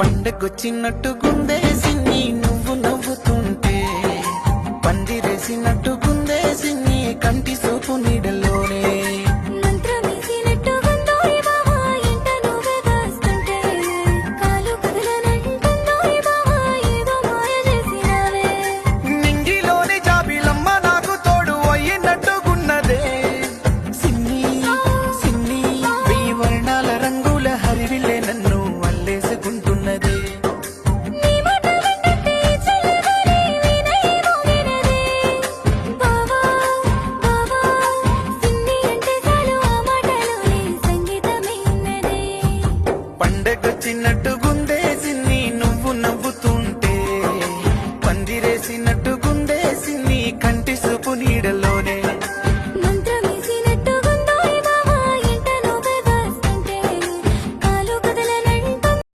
పండగొచ్చినట్టు గుండేసిన్ని నువ్వు నవ్వుతుంటే పందిరేసినట్టు గుండేసిన్ని కంటి సూపు నీడలోనే నింగిలోని జాబిలమ్మ నాకు తోడు అయ్యినట్టుగున్నదే సిన్ని సిన్ని వెయ్యి వర్ణాల రంగుల హరివిల్లే నన్ను అల్లేసుకుంటున్నదే పండగొచ్చినట్టు గుందే